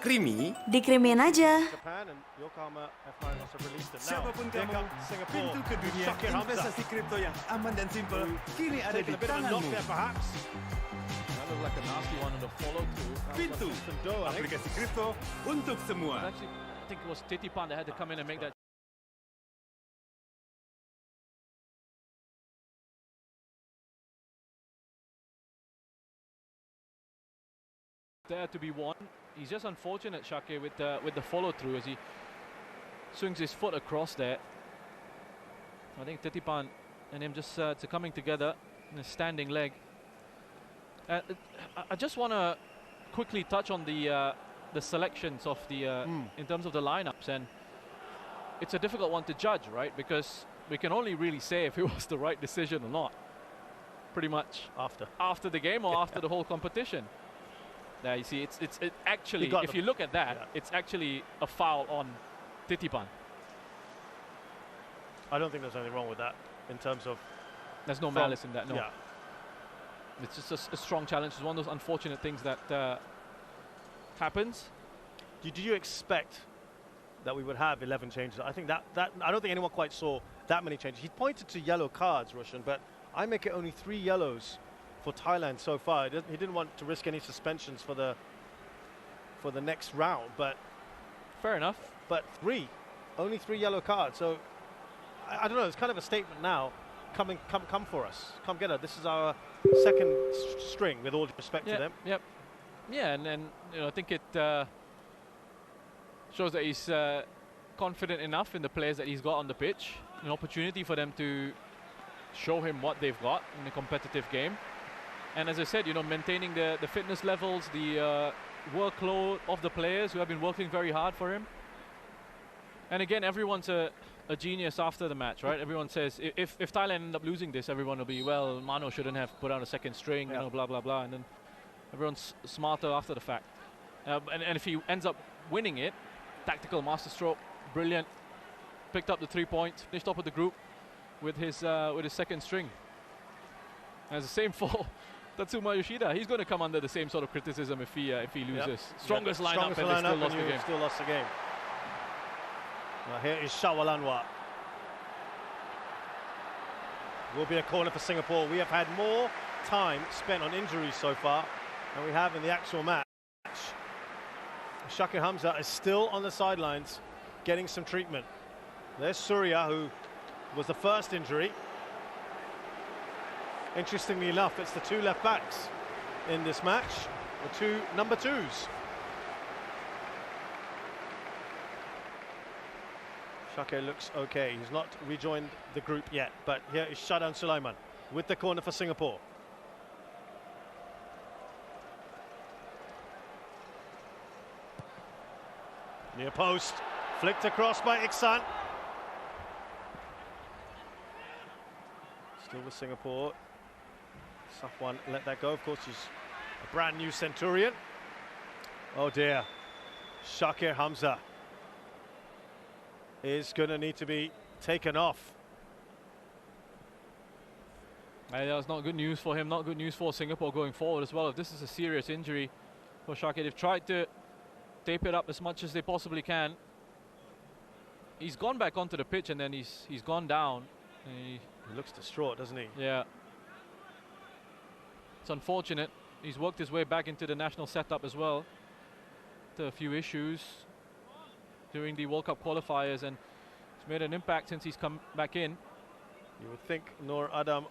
creamy, dikrimin aja. Siapapun kamu, pintu ke dunia investasi kripto yang aman dan simpel kini ada di tanganmu. Pintu, aplikasi kripto untuk semua. I think it was Titipan that had to come in and make that. There to be won. He's just unfortunate, Shake, with the follow through as he swings his foot across there. I think Titipan and him just coming together in a standing leg. I just want to quickly touch on the selections of the in terms of the lineups, and it's a difficult one to judge, right? Because we can only really say if it was the right decision or not. Pretty much after the game or after the whole competition. There you see, it's actually, if you look at that, it's actually a foul on Titipan. I don't think there's anything wrong with that in terms of. There's no malice in that. No. Yeah. It's just a strong challenge. It's one of those unfortunate things that happens. Did you expect that we would have 11 changes? I think that I don't think anyone quite saw that many changes. He pointed to yellow cards, Roshan, but I make it only 3 yellows for Thailand so far. He didn't want to risk any suspensions for the next round, but fair enough. But only 3 yellow cards. So I don't know. It's kind of a statement now. Come for us. Come get us. This is our second string, with all due respect to them. Yep. Yeah, and you know, I think it shows that he's confident enough in the players that he's got on the pitch. An opportunity for them to show him what they've got in a competitive game. And as I said, you know, maintaining the fitness levels, the workload of the players who have been working very hard for him. And again, everyone's a genius after the match, right? Everyone says if Thailand end up losing this, everyone will be, well, Mano shouldn't have put out a second string, you know, blah blah blah, and then everyone's smarter after the fact. And if he ends up winning it, tactical masterstroke, brilliant. Picked up the 3 points, finished up with the group with his second string. And it's the same for Tatsuma Yoshida. He's going to come under the same sort of criticism if he loses. Strongest lineup, and they still lost the game. Now here is Shawalanwa. Will be a corner for Singapore. We have had more time spent on injuries so far than we have in the actual match. Shakir Hamza is still on the sidelines getting some treatment. There's Surya, who was the first injury. Interestingly enough, it's the 2 left backs in this match, the 2 number 2s. Shake looks okay. He's not rejoined the group yet, but here is Shadan Sulaiman with the corner for Singapore. Near post, flicked across by Iksan. Still with Singapore. Safwan let that go. Of course, he's a brand new Centurion. Oh dear. Shakir Hamza is going to need to be taken off. That's not good news for him, not good news for Singapore going forward as well. If this is a serious injury for Shakir, they've tried to tape it up as much as they possibly can. He's gone back onto the pitch and then he's gone down. He looks distraught, doesn't he? Yeah. It's unfortunate. He's worked his way back into the national setup as well. A few issues during the World Cup qualifiers, and he's made an impact since he's come back in. You would think Nur Adam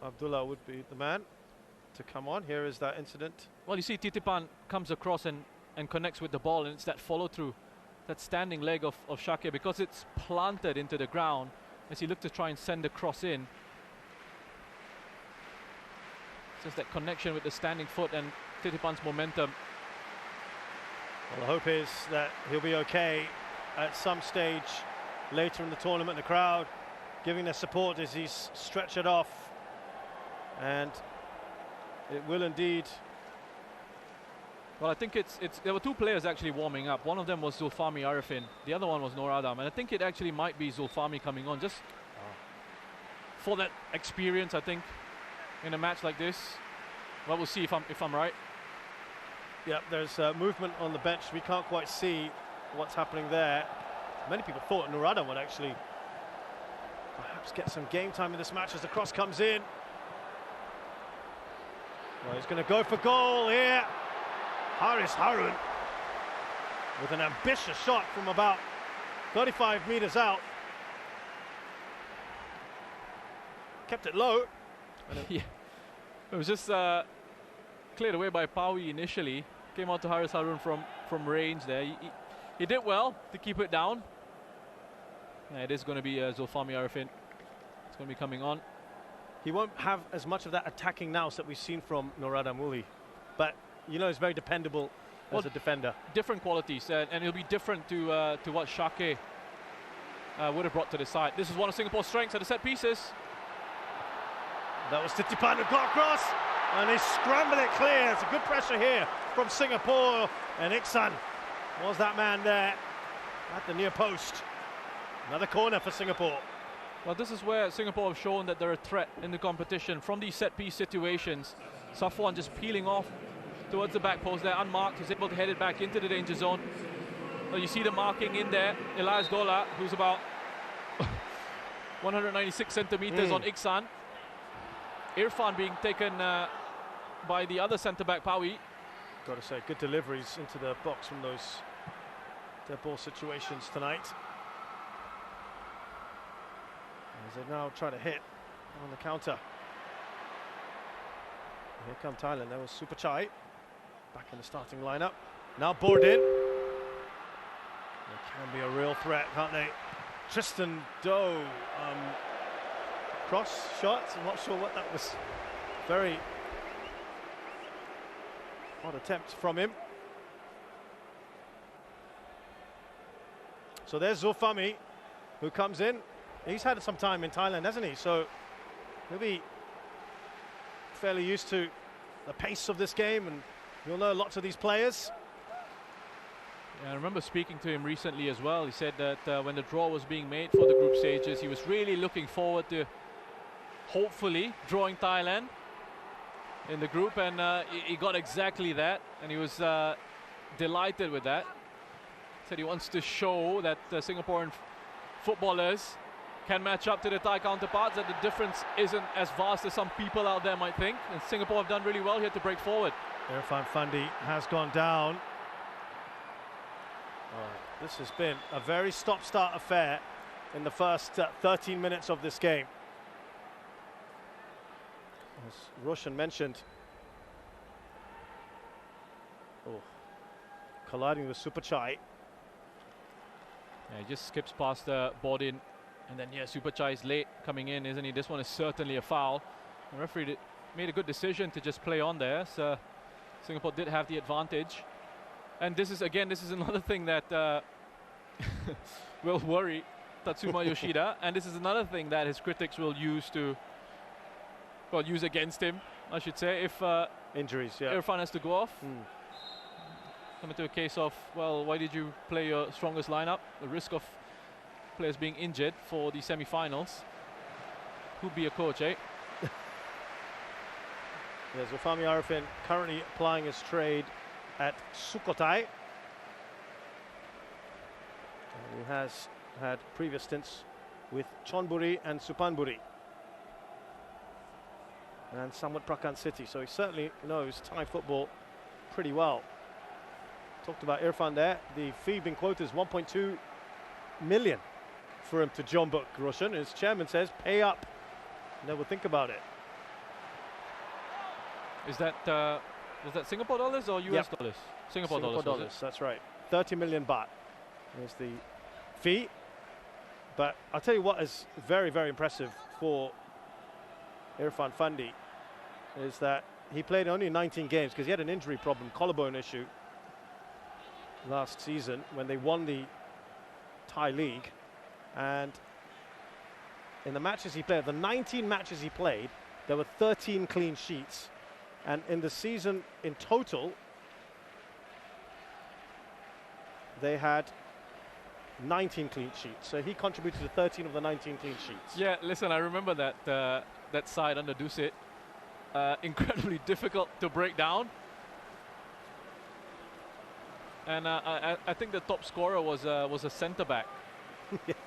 Abdullah would be the man to come on. Here is that incident. Well, you see Titipan comes across and connects with the ball, and it's that follow through, that standing leg of Shakir, because it's planted into the ground as he looked to try and send the cross in. Just that connection with the standing foot and Titipan's momentum. Well, the hope is that he'll be okay at some stage later in the tournament. The crowd giving their support as he's stretchered off, and it will indeed. Well, I think there were 2 players actually warming up. One of them was Zulfami Arifin, the other one was Nur Adam, and I think it actually might be Zulfami coming on just for that experience, I think, in a match like this. Well, we'll see if I'm right. Yeah, there's movement on the bench. We can't quite see what's happening there. Many people thought Nurada would actually perhaps get some game time in this match as the cross comes in. Well, he's going to go for goal here. Haris Harun with an ambitious shot from about 35 meters out. Kept it low. Yeah, it was just cleared away by Paui initially. Came out to Haris Harun from range there. He did well to keep it down. Yeah, it is going to be Zulfami Arifin. It's going to be coming on. He won't have as much of that attacking nous that we've seen from Nurada Muli, but you know he's very dependable as a defender. Different qualities, and it'll be different to what Shake would have brought to the side. This is one of Singapore's strengths at the set pieces. That was Titipan who got across, and they scramble it clear. It's a good pressure here from Singapore, and Iksan was that man there at the near post. Another corner for Singapore. Well, this is where Singapore have shown that they're a threat in the competition from these set-piece situations. Safwan just peeling off towards the back post there, unmarked, is able to head it back into the danger zone. Well, you see the marking in there. Elias Gola, who's about 196 centimeters on Iksan. Irfan being taken by the other centre-back, Paui. Got to say, good deliveries into the box from those dead ball situations tonight. As they now try to hit on the counter. Here come Thailand. There was Super Chai back in the starting lineup. Now bored in. They can be a real threat, can't they? Tristan Doe. Cross shots. I'm not sure what that was. Very odd attempt from him. So there's Zulfami, who comes in. He's had some time in Thailand, hasn't he? So he'll be fairly used to the pace of this game, and you'll know lots of these players. Yeah, I remember speaking to him recently as well. He said that when the draw was being made for the group stages, he was really looking forward to hopefully drawing Thailand in the group, and he got exactly that, and he was delighted with that. Said he wants to show that Singaporean footballers can match up to the Thai counterparts, that the difference isn't as vast as some people out there might think, and Singapore have done really well here to break forward. Irfan Fandi has gone down. This has been a very stop-start affair in the first 13 minutes of this game. As Roshan mentioned, colliding with Super Chai. Yeah, he just skips past the board in, and then yeah, Super Chai is late coming in, isn't he? This one is certainly a foul. The referee made a good decision to just play on there, so Singapore did have the advantage. And this is another thing that will worry Tatsuma Yoshida, and this is another thing that his critics will use against him, I should say, if injuries, yeah. Irfan has to go off. Coming to a case of, well, why did you play your strongest lineup? The risk of players being injured for the semi-finals. Who'd be a coach, eh? Yes, Zulfami Arifin currently applying his trade at Sukhothai. He has had previous stints with Chonburi and Supanburi, and somewhat Prakan City, so he certainly knows Thai football pretty well. Talked about Irfan there. The fee being quoted is 1.2 million for him to Jombuk, Roshan. His chairman says, pay up. Never think about it. Is that Singapore dollars or US dollars? Singapore dollars. That's right. 30 million baht is the fee. But I'll tell you what is very, very impressive for Irfan Fandi is that he played only 19 games because he had an injury problem, collarbone issue, last season when they won the Thai League. And in the matches he played, the 19 matches he played, there were 13 clean sheets. And in the season in total, they had 19 clean sheets. So he contributed to 13 of the 19 clean sheets. Yeah, listen, I remember that that side under Dusit. Incredibly difficult to break down. And I think the top scorer was a centre back. Yes.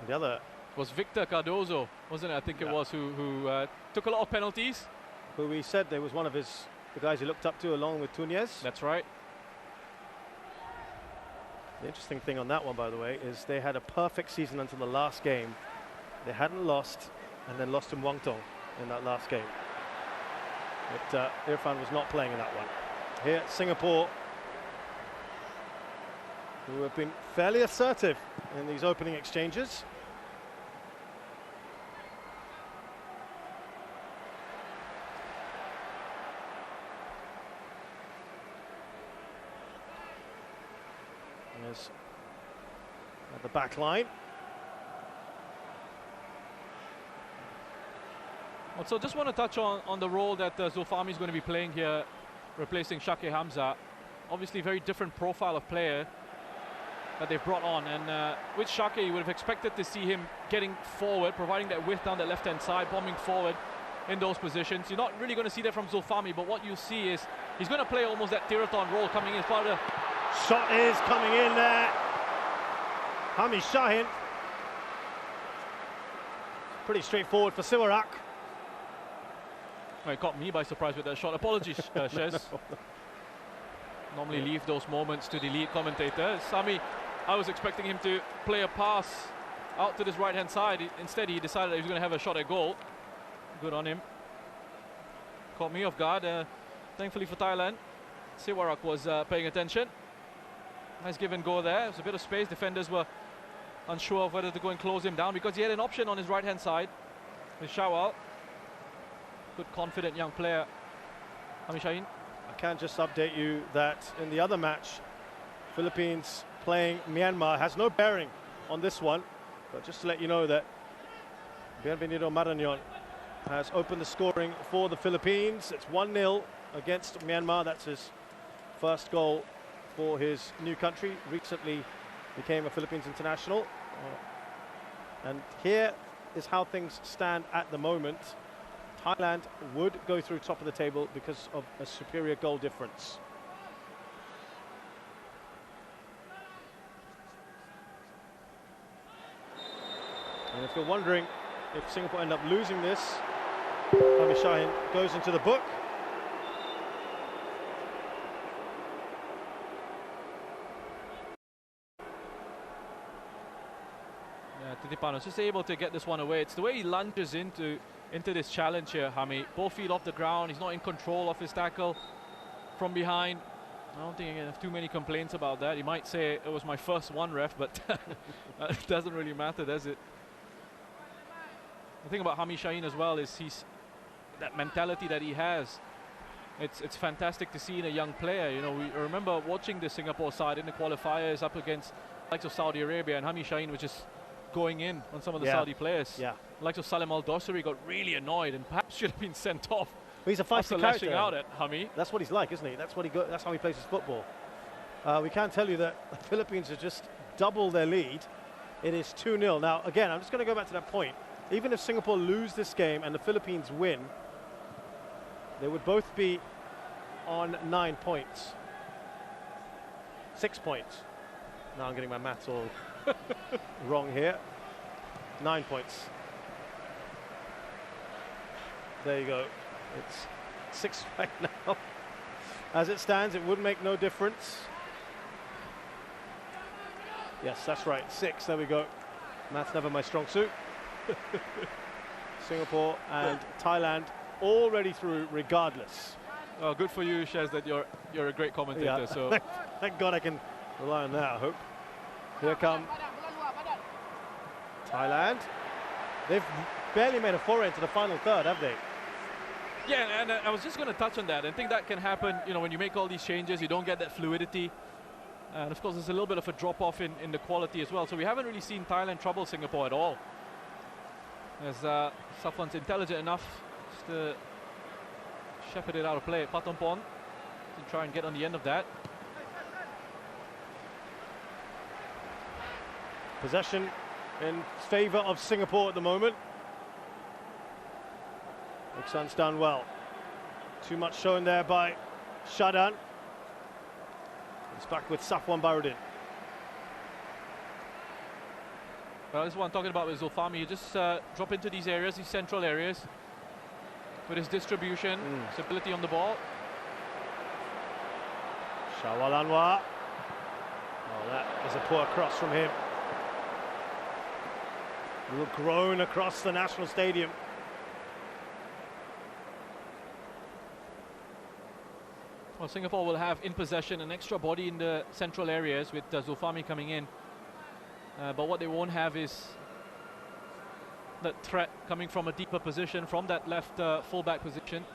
The other Was Victor Cardozo, wasn't it? I think it was who took a lot of penalties. who we said there was one of the guys he looked up to along with Tunez. That's right. The interesting thing on that one, by the way, is they had a perfect season until the last game. They hadn't lost, and then lost to Muangthong in that last game. But Irfan was not playing in that one. Here, Singapore, who have been fairly assertive in these opening exchanges. There's at the back line. Also, just want to touch on the role that Zulfahmi is going to be playing here, replacing Shakir Hamza. Obviously, very different profile of player that they've brought on, and with Shakir, you would have expected to see him getting forward, providing that width down the left-hand side, bombing forward in those positions. You're not really going to see that from Zulfahmi, but what you see is he's going to play almost that Tiraton role coming in as part of the... Shot is coming in there. Hami Shahin. Pretty straightforward for Siwarak. Well, it caught me by surprise with that shot. Apologies, Shez. Normally leave those moments to the lead commentator. Sami, I was expecting him to play a pass out to this right-hand side. Instead, he decided that he was going to have a shot at goal. Good on him. Caught me off guard. Thankfully for Thailand, Siwarak was paying attention. Nice give and go there. There's a bit of space. Defenders were unsure of whether to go and close him down because he had an option on his right-hand side with Shawal. Good, confident young player, Hami Shahin. I can just update you that in the other match, Philippines playing Myanmar has no bearing on this one. But just to let you know that Bienvenido Marañón has opened the scoring for the Philippines. It's 1-0 against Myanmar. That's his first goal for his new country. Recently became a Philippines international. And here is how things stand at the moment. Thailand would go through top of the table because of a superior goal difference. And if you're wondering if Singapore end up losing this, Hami Shahin goes into the book. Titipanos just able to get this one away. It's the way he lunges into this challenge here, Hami. Both feet off the ground. He's not in control of his tackle from behind. I don't think he can have too many complaints about that. He might say it was my first one, ref, but it doesn't really matter, does it? The thing about Hami Shahin as well is that mentality that he has. It's fantastic to see in a young player. You know, we remember watching the Singapore side in the qualifiers up against the likes of Saudi Arabia, and Hami Shahin was just going in on some of the Saudi players. Yeah. The likes of Salem Al-Dosari got really annoyed and perhaps should have been sent off. But he's a feisty lashing character. Out at Hami. That's what he's like, isn't he? That's how he plays his football. We can tell you that the Philippines have just doubled their lead. It is 2-0. Now, again, I'm just going to go back to that point. Even if Singapore lose this game and the Philippines win, they would both be on 9 points. 6 points. Now I'm getting my maths all wrong here. 9 points. There you go. It's 6 right now. As it stands, it would make no difference. Yes, that's right. 6. There we go. Maths never my strong suit. Singapore and Thailand already through regardless. Oh, good for you, Shez, that you're a great commentator. Yeah. So thank God I can rely on that, I hope. Here come Thailand. They've barely made a foray into the final third, have they? Yeah, and I was just going to touch on that. I think that can happen, you know, when you make all these changes, you don't get that fluidity. And of course, there's a little bit of a drop-off in the quality as well. So we haven't really seen Thailand trouble Singapore at all. As Safwan's intelligent enough just to shepherd it out of play. Patompon to try and get on the end of that. Possession in favour of Singapore at the moment. Iksan's done well. Too much shown there by Shadan. It's back with Safwan Barudin. Well, this is what I'm talking about with Zulfami. You just drop into these areas, these central areas, with his distribution, his ability on the ball. Shawal Anwar. Oh, that is a poor cross from him. A little groan across the National Stadium. Well, Singapore will have in possession an extra body in the central areas with Zulfami coming in. But what they won't have is that threat coming from a deeper position, from that left fullback position.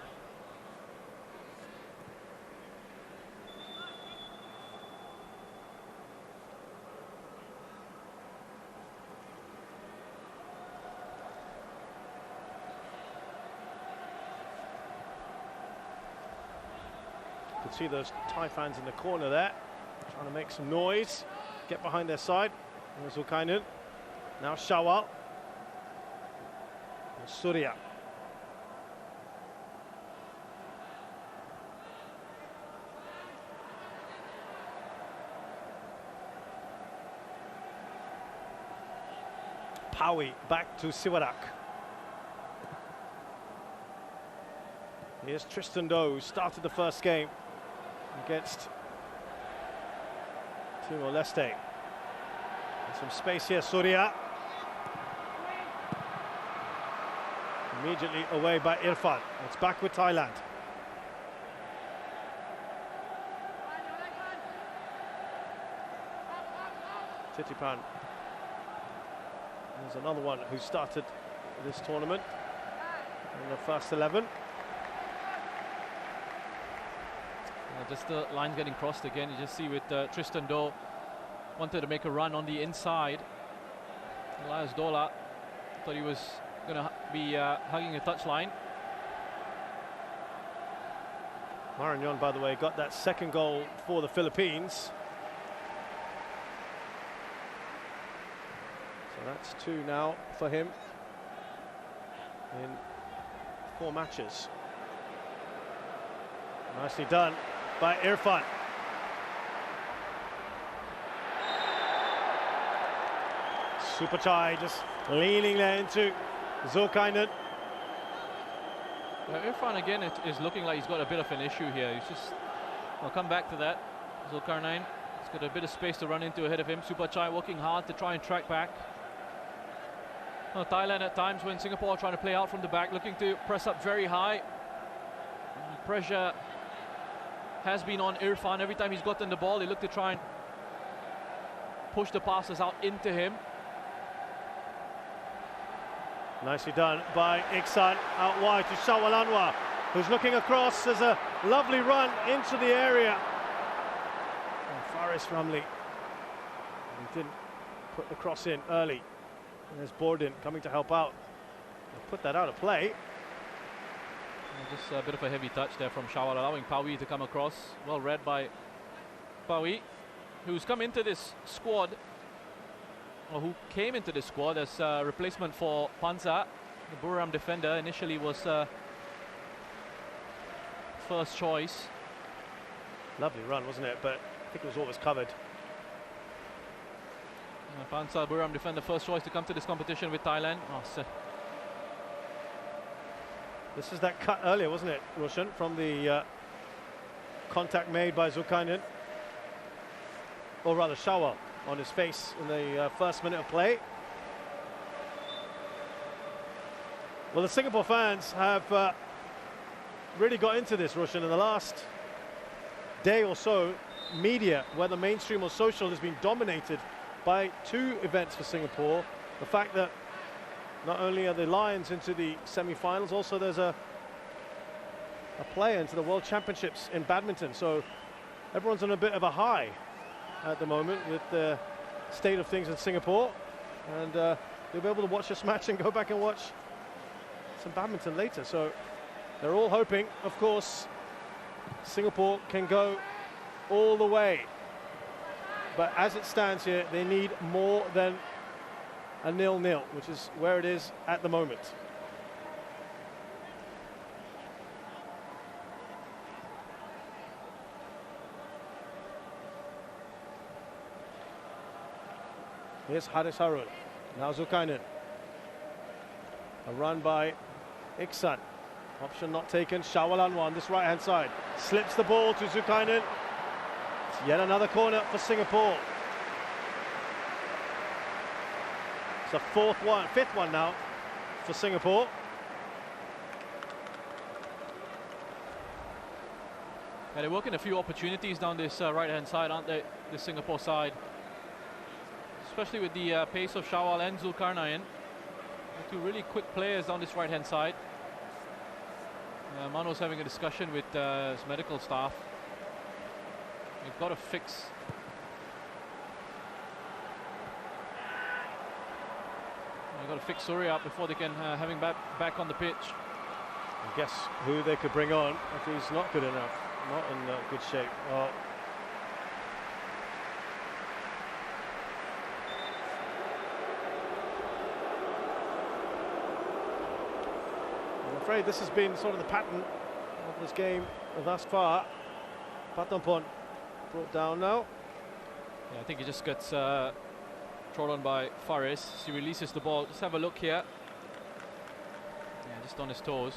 You can see those Thai fans in the corner there, trying to make some noise, get behind their side. There's Zulkainen. Now Shawal. And Surya. Pawi back to Siwarak. Here's Tristan Doe, who started the first game against Timor-Leste. Some space here, Surya. Immediately away by Irfan. It's back with Thailand. Titipan. There's another one who started this tournament in the first 11. Just the lines getting crossed again. You just see with Tristan Doe wanted to make a run on the inside. Elias Dola thought he was going to be hugging a touchline. Marignon, by the way, got that second goal for the Philippines. So that's 2 now for him in 4 matches. Nicely done by Irfan. Superchai just leaning there into Zulkainen. Irfan again is looking like he's got a bit of an issue here. He's just, I'll come back to that. Zulkarnain, he's got a bit of space to run into ahead of him. Superchai working hard to try and track back. Well, Thailand at times when Singapore are trying to play out from the back, looking to press up very high. Pressure has been on Irfan. Every time he's gotten the ball, they look to try and push the passes out into him. Nicely done by Iksan, out wide to Shawal Anwar, who's looking across. There's a lovely run into the area. And Faris Ramli, he didn't put the cross in early. And there's Borden coming to help out. He'll put that out of play. Just a bit of a heavy touch there from Shawal, allowing Pawi to come across. Well read by Pawi, who's come into this squad, or who came into this squad as a replacement for Panza, the Buriram defender. Initially was first choice. Lovely run, wasn't it? But I think it was always covered. Panza, Buriram defender, first choice to come to this competition with Thailand. Oh, this is that cut earlier, wasn't it, Roshan, from the contact made by Zulkainen, or rather Shawal, on his face in the first minute of play. Well, the Singapore fans have really got into this, Roshan, in the last day or so. Media, whether mainstream or social, has been dominated by 2 events for Singapore. The fact that not only are the Lions into the semi-finals, also there's a play into the World Championships in badminton. So everyone's on a bit of a high at the moment with the state of things in Singapore. And you'll be able to watch this match and go back and watch some badminton later. So they're all hoping, of course, Singapore can go all the way. But as it stands here, they need more than a 0-0, which is where it is at the moment. Here's Haris Harun. Now Zulkarnain. A run by Iksan. Option not taken. Shawal Anwar on this right-hand side. Slips the ball to Zulkarnain. It's yet another corner for Singapore. It's a fifth one now for Singapore. Yeah, they're working a few opportunities down this right-hand side, aren't they? The Singapore side. Especially with the pace of Shawal and Zulkarnain. Two really quick players down this right-hand side. Mano's having a discussion with his medical staff. We've got to fix. They've got to fix Surya up before they can have him back on the pitch. And guess who they could bring on if he's not good enough, not in good shape. Well, I'm afraid this has been sort of the pattern of this game thus far. Patampon brought down now. Yeah, I think he just gets trod on by Faris. He releases the ball. Just have a look here. Yeah, just on his toes.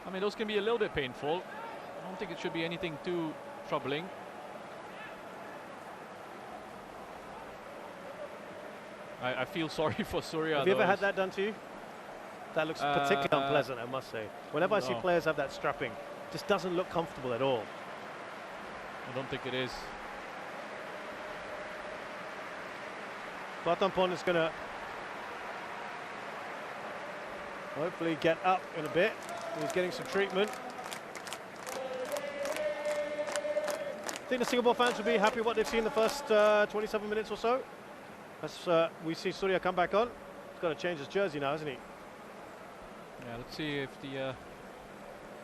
I mean, those can be a little bit painful. I don't think it should be anything too troubling. I feel sorry for Surya. Have you ever had that done to you? That looks particularly unpleasant, I must say. Whenever I see players have that strapping, it just doesn't look comfortable at all. I don't think it is. Patampon is going to hopefully get up in a bit. He's getting some treatment. I think the Singapore fans will be happy with what they've seen the first 27 minutes or so. As we see Surya come back on. He's got to change his jersey now, hasn't he? Yeah, let's see if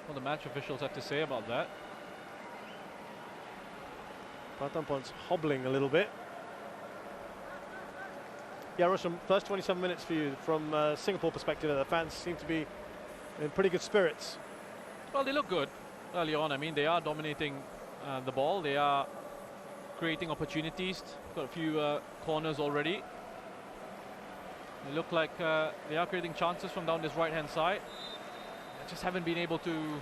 what the match officials have to say about that. Patampon's hobbling a little bit. Yeah, Roshan, first 27 minutes for you from Singapore perspective. The fans seem to be in pretty good spirits. Well, they look good early on. I mean, they are dominating the ball. They are creating opportunities. Got a few corners already. They look like they are creating chances from down this right-hand side. They just haven't been able to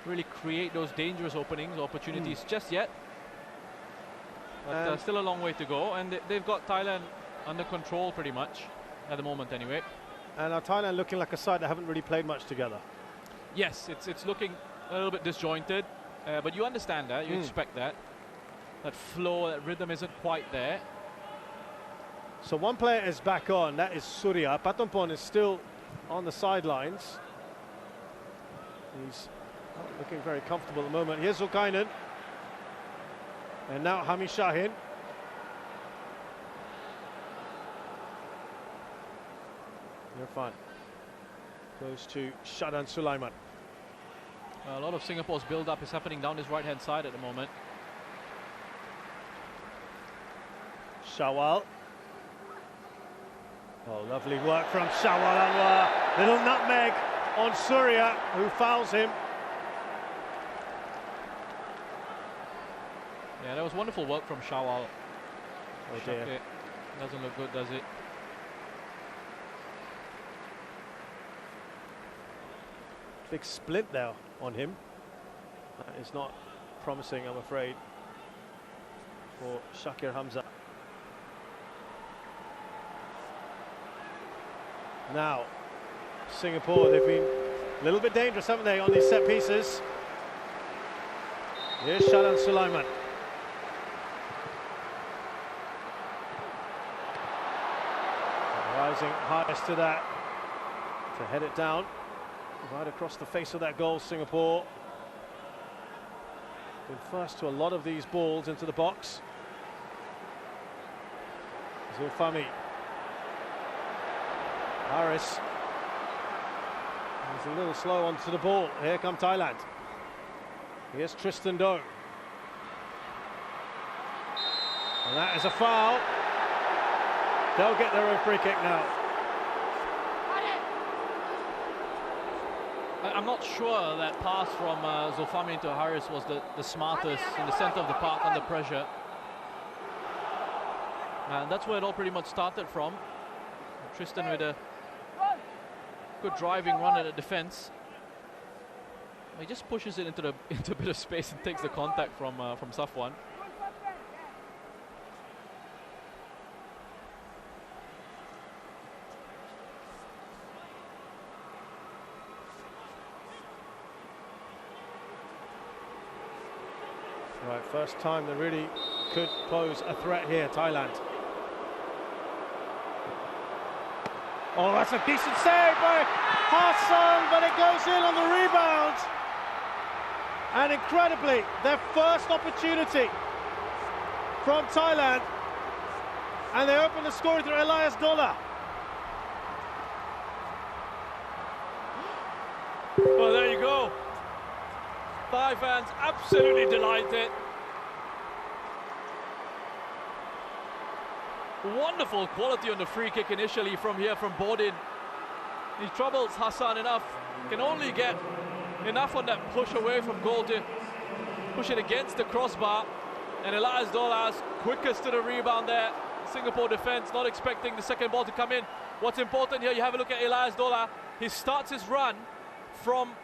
really create those dangerous openings, opportunities just yet. But still a long way to go, and they've got Thailand under control pretty much at the moment anyway. And now Thailand looking like a side that haven't really played much together. Yes, it's looking a little bit disjointed, but you understand that, you expect that. That flow, that rhythm isn't quite there. So one player is back on, that is Surya. Patampon is still on the sidelines. He's not looking very comfortable at the moment. Here's Zulkarnain. And now Hami Shahin. Irfan goes to Shadan Sulaiman. A lot of Singapore's build-up is happening down his right-hand side at the moment. Shawal. Oh, lovely work from Shawal Anwar. Little nutmeg on Surya, who fouls him. Yeah, that was wonderful work from Shawal. Oh dear. Doesn't look good, does it? Big splint there on him. That is not promising, I'm afraid, for Shakir Hamza. Now, Singapore, they've been a little bit dangerous, haven't they, on these set pieces. Here's Shadan Sulaiman. Rising highest to that, to head it down. Right across the face of that goal, Singapore. Been first to a lot of these balls into the box. Zulfami. Harris. He's a little slow onto the ball. Here come Thailand. Here's Tristan Doe. And that is a foul. They'll get their own free kick now. I'm not sure that pass from Zulfami to Harris was the smartest in the centre of the park under pressure. And that's where it all pretty much started from. Tristan with a good driving run at the defense. He just pushes it into a bit of space and takes the contact from Safwan. Right, first time they really could pose a threat here, Thailand. Oh, that's a decent save by Hassan, but it goes in on the rebound. And incredibly, their first opportunity from Thailand. And they open the scoring through Elias Dola. Well, there you go. Thai fans absolutely delighted. Wonderful quality on the free kick initially from Bodin. He troubles Hassan enough. Can only get enough on that push away from goal to push it against the crossbar. And Elias Dolas quickest to the rebound there. Singapore defense not expecting the second ball to come in. What's important here, you have a look at Elias Dola. He starts his run from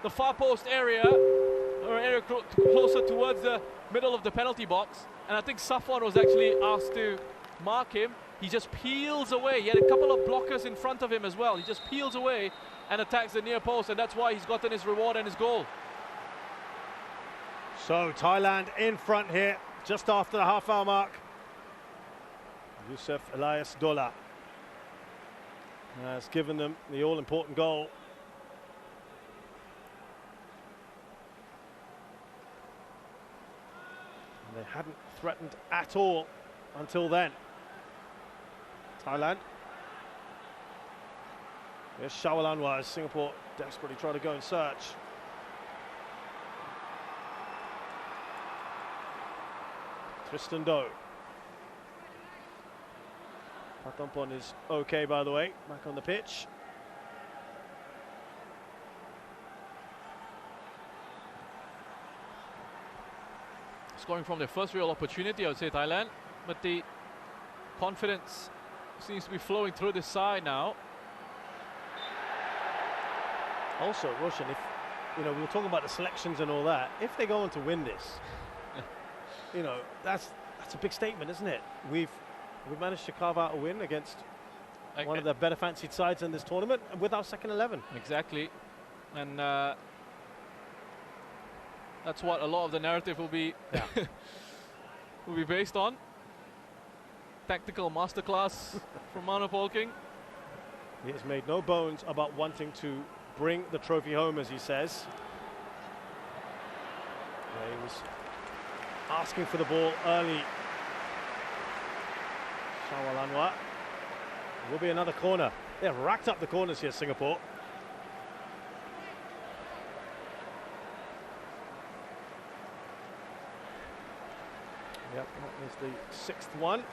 the far post area, or area closer towards the middle of the penalty box. And I think Safwan was actually asked to mark him. He just peels away. He had a couple of blockers in front of him as well. He just peels away and attacks the near post, and that's why he's gotten his reward and his goal. So Thailand in front here, just after the half-hour mark. Yusuf Elias Dola has given them the all-important goal. And they hadn't threatened at all until then. Thailand. Here's Shawal Anwar as Singapore desperately try to go and search. Tristan Do. Patampon is okay, by the way, back on the pitch. Scoring from their first real opportunity, I would say, Thailand. But the confidence seems to be flowing through this side now. Also, Roshan, if we were talking about the selections and all that, if they go on to win this, that's a big statement, isn't it? We've managed to carve out a win against one of the better fancied sides in this tournament with our second 11. Exactly, and that's what a lot of the narrative will be will be based on. Tactical masterclass from Manu Polking. He has made no bones about wanting to bring the trophy home, as he says. Yeah, he was asking for the ball early. Shawal Anwar. There will be another corner. They have racked up the corners here, Singapore. Yep, that is the sixth one.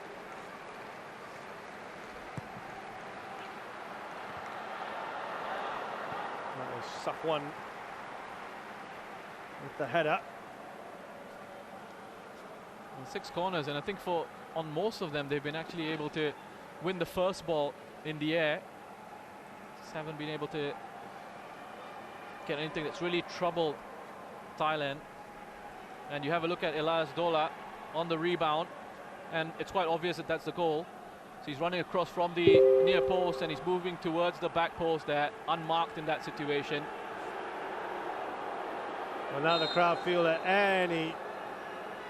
That is Safwan with the header. And 6 corners, and I think on most of them they've been actually able to win the first ball in the air. Just haven't been able to get anything that's really troubled Thailand. And you have a look at Elias Dola on the rebound, and it's quite obvious that that's the goal. So he's running across from the near post and he's moving towards the back post there, unmarked in that situation. Well, now the crowd feel that any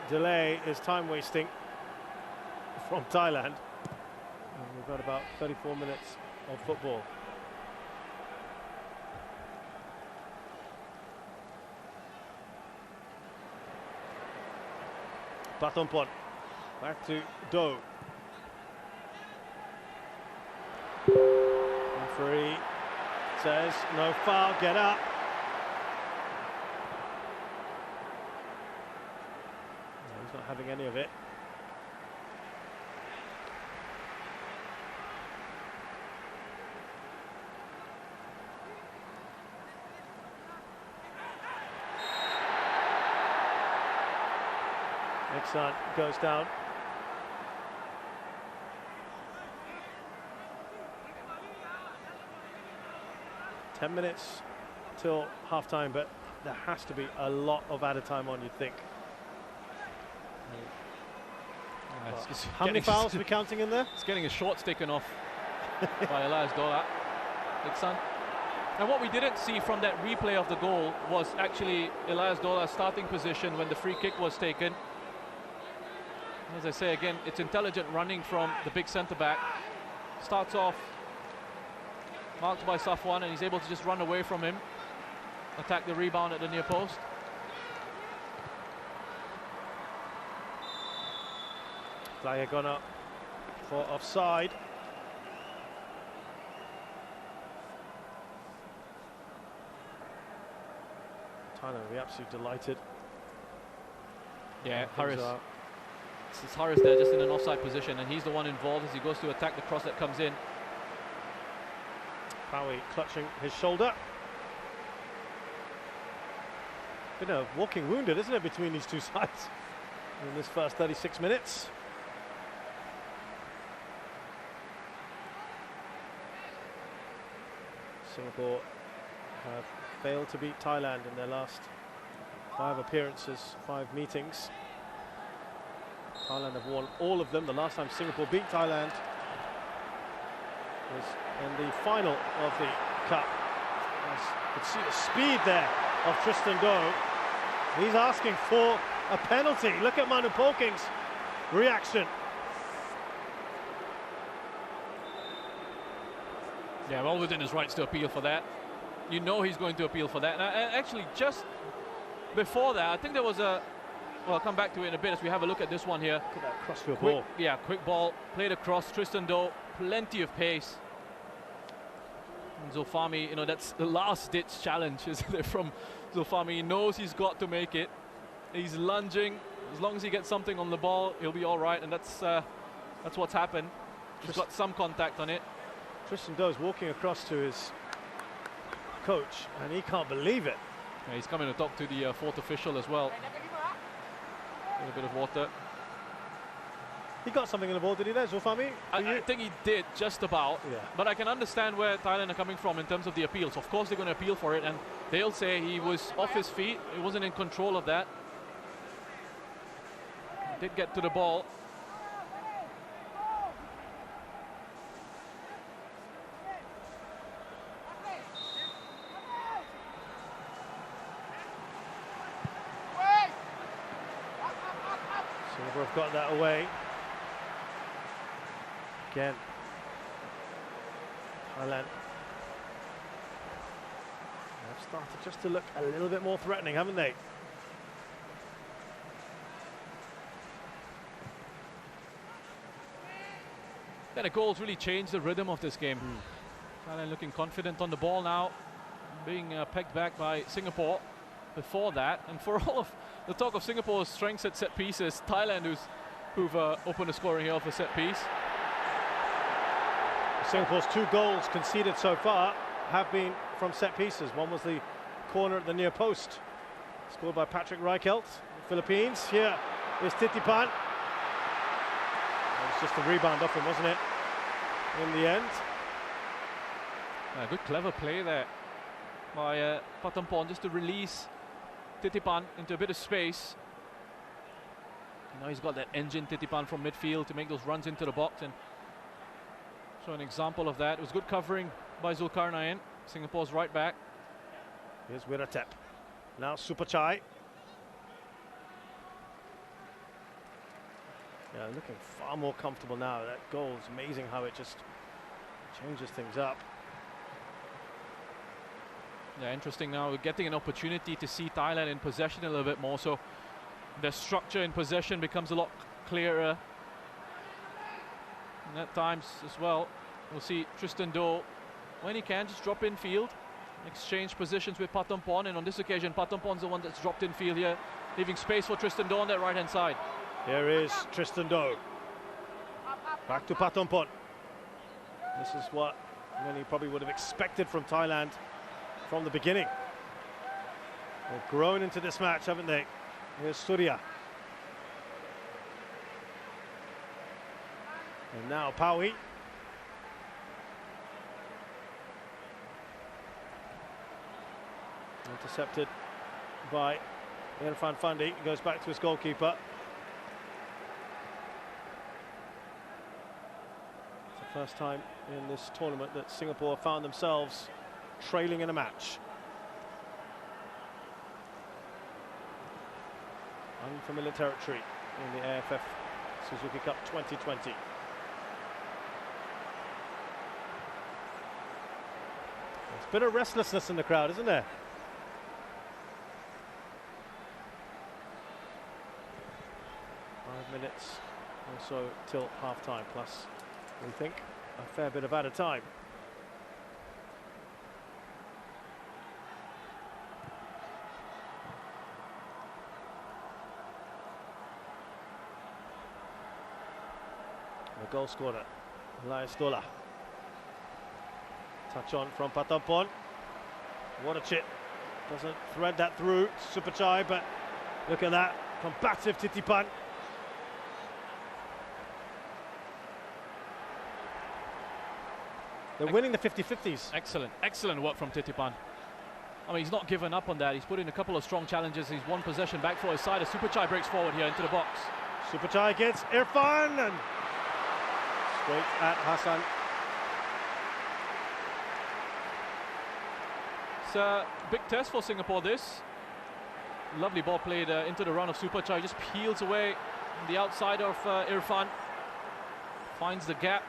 delay is time wasting from Thailand. And we've got about 34 minutes of football. Patampon back to Do. Referee says no foul, get up. No, he's not having any of it. Nixon goes down. 10 minutes till half-time, but there has to be a lot of added time on, you'd think. How many fouls are we counting in there? It's getting his shorts taken off by Elias Dola. And what we didn't see from that replay of the goal was actually Elias Dola's starting position when the free kick was taken. As I say again, it's intelligent running from the big centre-back. Starts off marked by Safwan, and he's able to just run away from him, attack the rebound at the near post. Flyer gone up for offside. Thailand will be absolutely delighted. Yeah, Harris. It's Harris there, just in an offside position, and he's the one involved as he goes to attack the cross that comes in. Powie clutching his shoulder. Been a walking wounded, isn't it, between these two sides in this first 36 minutes. Singapore have failed to beat Thailand in their last 5 appearances, 5 meetings. Thailand have won all of them. The last time Singapore beat Thailand was in the final of the Cup. You could see the speed there of Tristan Doe. He's asking for a penalty. Look at Manu Polking's reaction. Yeah, well within his rights to appeal for that. You know he's going to appeal for that. And actually, just before that, I think there was a... Well, I'll come back to it in a bit as we have a look at this one here. Look at that crossfield ball. Yeah, quick ball, played across. Tristan Doe, plenty of pace. And Zulfami, you know, that's the last-ditch challenge, isn't it, from Zulfami. He knows he's got to make it. He's lunging. As long as he gets something on the ball, he'll be all right, and that's what's happened. He's got some contact on it. Tristan Doe's walking across to his coach, and he can't believe it. Yeah, he's coming to talk to the fourth official as well. A little bit of water. He got something in the ball, did he there, Zulfami? I think he did, just about. Yeah. But I can understand where Thailand are coming from in terms of the appeals. Of course they're going to appeal for it, and they'll say he was off his feet. He wasn't in control of that. He did get to the ball. Singapore have got that away. Again, Thailand have started just to look a little bit more threatening, haven't they? Then the goals really changed the rhythm of this game. Thailand looking confident on the ball now, being pegged back by Singapore before that. And for all of the talk of Singapore's strengths at set pieces, Thailand who've opened the scoring here off a set piece. Singapore's 2 goals conceded so far have been from set pieces. One was the corner at the near post, scored by Patrick Reichelt, Philippines. Here is Titipan. It was just a rebound off him, wasn't it, in the end? Good clever play there by Patampon, just to release Titipan into a bit of space. Now he's got that engine, Titipan, from midfield to make those runs into the box, and so an example of that. It was good covering by Zulkarnain, Singapore's right back. Here's Wiratep. Now Supachai. Yeah, looking far more comfortable now. That goal is amazing how it just changes things up. Yeah, interesting now. We're getting an opportunity to see Thailand in possession a little bit more, so their structure in possession becomes a lot clearer. And at times as well, we'll see Tristan Doe, when he can, just drop in field, exchange positions with Patampon, and on this occasion Patampon's the one that's dropped in field here, leaving space for Tristan Doe on that right hand side. Here is Tristan Doe. Back to Patampon. This is what many probably would have expected from Thailand from the beginning. They've grown into this match, haven't they? Here's Surya. And now Powie. Intercepted by Irfan Fandi. Goes back to his goalkeeper. It's the first time in this tournament that Singapore found themselves trailing in a match. Unfamiliar territory in the AFF Suzuki Cup 2020. There's a bit of restlessness in the crowd, isn't there? Minutes or so till half-time, plus we think a fair bit of added time. The goal scorer, Elias Dola. Touch on from Patampon. What a chip. Doesn't thread that through. Superchai, but look at that. Combative Titipan. They're winning the 50-50s. Excellent work from Titipan. I mean, he's not given up on that. He's put in a couple of strong challenges. He's won possession back for his side as Superchai breaks forward here into the box. Superchai gets Irfan and straight at Hassan. It's a big test for Singapore, this. Lovely ball played into the run of Superchai. Just peels away on the outside of Irfan. Finds the gap.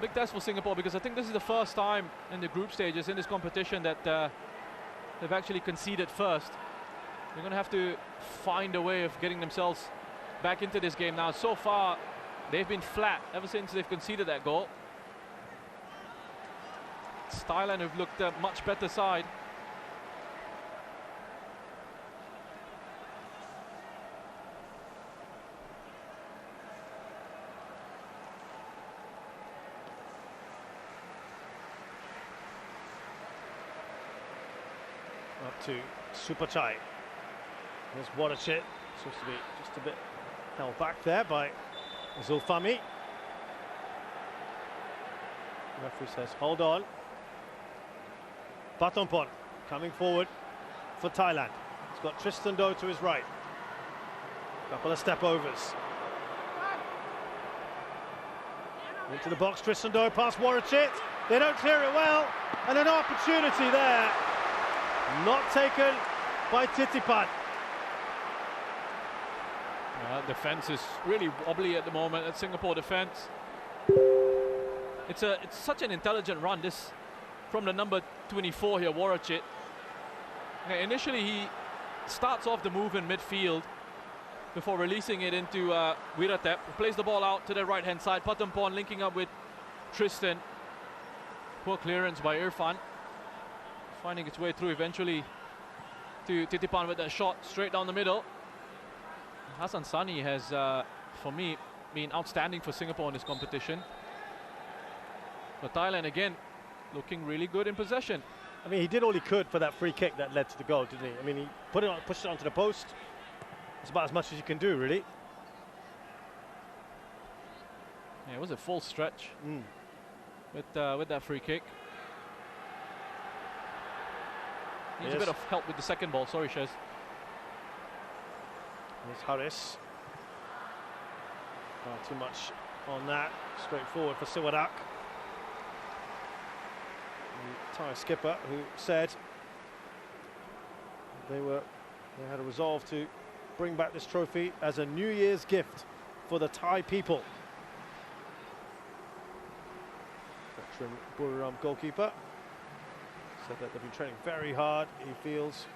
Big test for Singapore because I think this is the first time in the group stages in this competition that they've actually conceded first. They're going to have to find a way of getting themselves back into this game now. So far, they've been flat ever since they've conceded that goal. It's Thailand who've looked a much better side. Up to Superchai. There's Waterchit. Seems to be just a bit held back there by Zulfami. The referee says, hold on. Patampon coming forward for Thailand. He's got Tristan Do to his right. Couple of step overs. Into the box, Tristan Do past Waterchit. They don't clear it well. And an opportunity there. Not taken by Titipan. Defense is really wobbly at the moment at Singapore defense. It's such an intelligent run, this from the number 24 here, Waterchit. Initially he starts off the move in midfield before releasing it into Wiratep, who plays the ball out to the right hand side. Patampon linking up with Tristan. Poor clearance by Irfan. Finding its way through eventually to Titipan with that shot straight down the middle. Hassan Sani has, for me, been outstanding for Singapore in this competition. But Thailand again looking really good in possession. I mean, he did all he could for that free kick that led to the goal, didn't he? I mean, he pushed it onto the post. It's about as much as you can do, really. Yeah, it was a full stretch with that free kick. Needs a bit of help with the second ball. Sorry, Shez. Here's Harris. Not too much on that. Straightforward for Siwadak. The Thai skipper who said they had a resolve to bring back this trophy as a New Year's gift for the Thai people. Veteran Buriram goalkeeper said that they've been training very hard, he feels,